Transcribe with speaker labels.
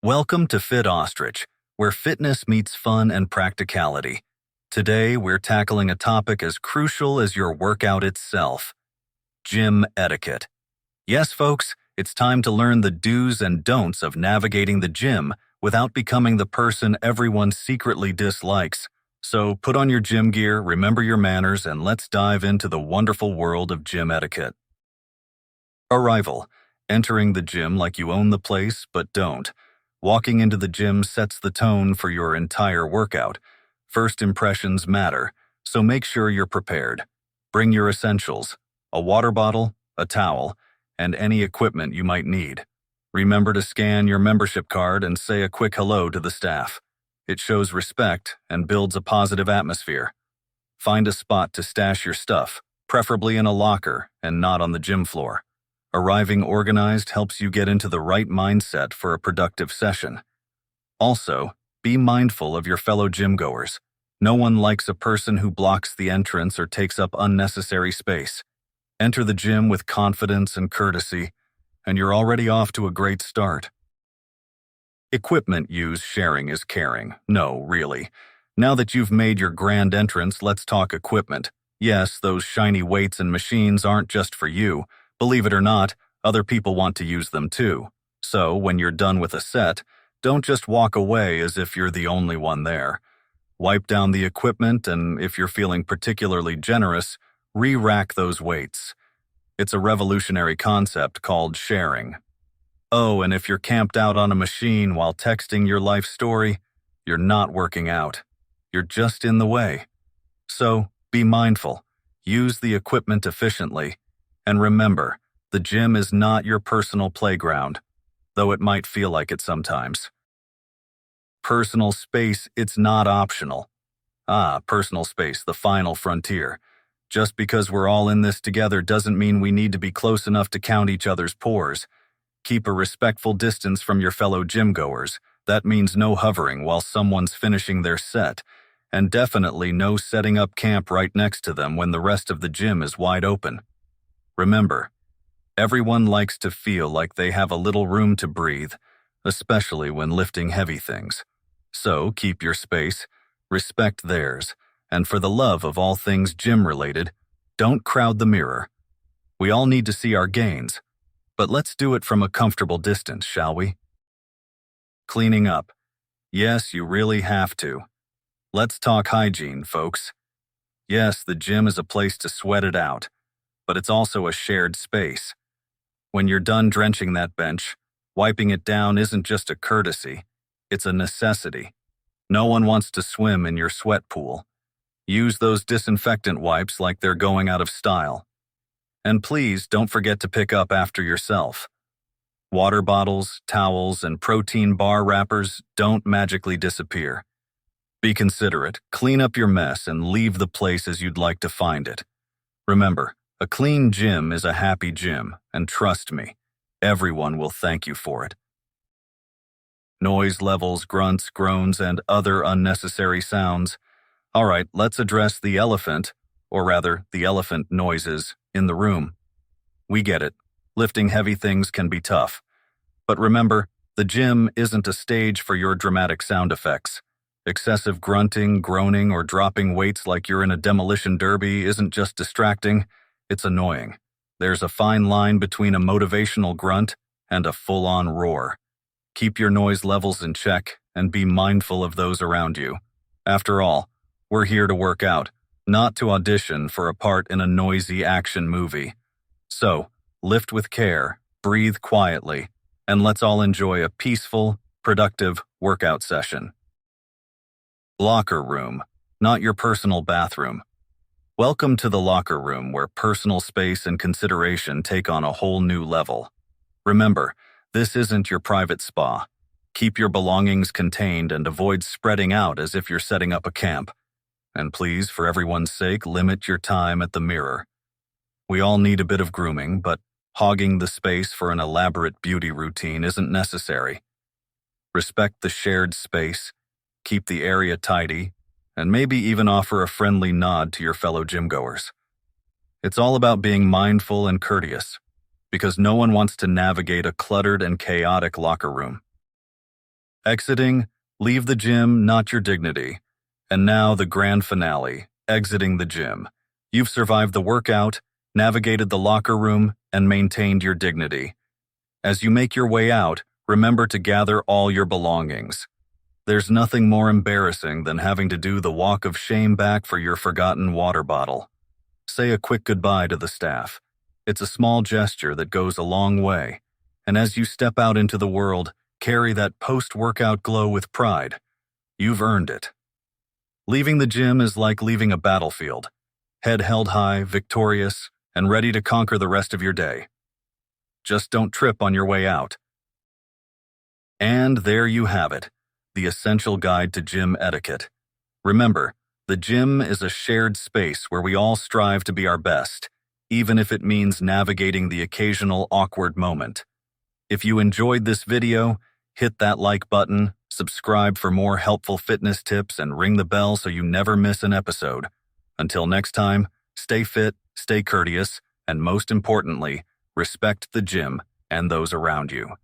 Speaker 1: Welcome to Fit Ostrich, where fitness meets fun and practicality. Today, we're tackling a topic as crucial as your workout itself: gym etiquette. Yes, folks, it's time to learn the do's and don'ts of navigating the gym without becoming the person everyone secretly dislikes. So put on your gym gear, remember your manners, and let's dive into the wonderful world of gym etiquette. Arrival. Entering the gym like you own the place, but don't. Walking into the gym sets the tone for your entire workout. First impressions matter, so make sure you're prepared. Bring your essentials: a water bottle, a towel, and any equipment you might need. Remember to scan your membership card and say a quick hello to the staff. It shows respect and builds a positive atmosphere. Find a spot to stash your stuff, preferably in a locker and not on the gym floor. Arriving organized helps you get into the right mindset for a productive session. Also, be mindful of your fellow gym-goers. No one likes a person who blocks the entrance or takes up unnecessary space. Enter the gym with confidence and courtesy, and you're already off to a great start. Equipment use sharing is caring. No, really. Now that you've made your grand entrance, let's talk equipment. Yes, those shiny weights and machines aren't just for you. Believe it or not, other people want to use them too. So, when you're done with a set, don't just walk away as if you're the only one there. Wipe down the equipment, and if you're feeling particularly generous, re-rack those weights. It's a revolutionary concept called sharing. Oh, and if you're camped out on a machine while texting your life story, you're not working out. You're just in the way. So, be mindful. Use the equipment efficiently. And remember, the gym is not your personal playground, though it might feel like it sometimes. Personal space, it's not optional. Personal space, the final frontier. Just because we're all in this together doesn't mean we need to be close enough to count each other's pores. Keep a respectful distance from your fellow gym-goers. That means no hovering while someone's finishing their set, and definitely no setting up camp right next to them when the rest of the gym is wide open. Remember, everyone likes to feel like they have a little room to breathe, especially when lifting heavy things. So keep your space, respect theirs, and for the love of all things gym-related, don't crowd the mirror. We all need to see our gains, but let's do it from a comfortable distance, shall we? Cleaning up. Yes, you really have to. Let's talk hygiene, folks. Yes, the gym is a place to sweat it out, but it's also a shared space. When you're done drenching that bench, wiping it down isn't just a courtesy, it's a necessity. No one wants to swim in your sweat pool. Use those disinfectant wipes like they're going out of style. And please don't forget to pick up after yourself. Water bottles, towels, and protein bar wrappers don't magically disappear. Be considerate, clean up your mess, and leave the place as you'd like to find it. Remember, a clean gym is a happy gym, and trust me, everyone will thank you for it. Noise levels, grunts, groans, and other unnecessary sounds. All right, let's address the elephant, or rather, the elephant noises, in the room. We get it. Lifting heavy things can be tough. But remember, the gym isn't a stage for your dramatic sound effects. Excessive grunting, groaning, or dropping weights like you're in a demolition derby isn't just distracting. It's annoying. There's a fine line between a motivational grunt and a full-on roar. Keep your noise levels in check and be mindful of those around you. After all, we're here to work out, not to audition for a part in a noisy action movie. So, lift with care, breathe quietly, and let's all enjoy a peaceful, productive workout session. Locker room, not your personal bathroom. Welcome to the locker room, where personal space and consideration take on a whole new level. Remember, this isn't your private spa. Keep your belongings contained and avoid spreading out as if you're setting up a camp. And please, for everyone's sake, limit your time at the mirror. We all need a bit of grooming, but hogging the space for an elaborate beauty routine isn't necessary. Respect the shared space, keep the area tidy, and maybe even offer a friendly nod to your fellow gym-goers. It's all about being mindful and courteous, because no one wants to navigate a cluttered and chaotic locker room. Exiting, leave the gym, not your dignity. And now the grand finale, exiting the gym. You've survived the workout, navigated the locker room, and maintained your dignity. As you make your way out, remember to gather all your belongings. There's nothing more embarrassing than having to do the walk of shame back for your forgotten water bottle. Say a quick goodbye to the staff. It's a small gesture that goes a long way. And as you step out into the world, carry that post-workout glow with pride. You've earned it. Leaving the gym is like leaving a battlefield. Head held high, victorious, and ready to conquer the rest of your day. Just don't trip on your way out. And there you have it, the essential guide to gym etiquette. Remember, the gym is a shared space where we all strive to be our best, even if it means navigating the occasional awkward moment. If you enjoyed this video, hit that like button, subscribe for more helpful fitness tips, and ring the bell so you never miss an episode. Until next time, stay fit, stay courteous, and most importantly, respect the gym and those around you.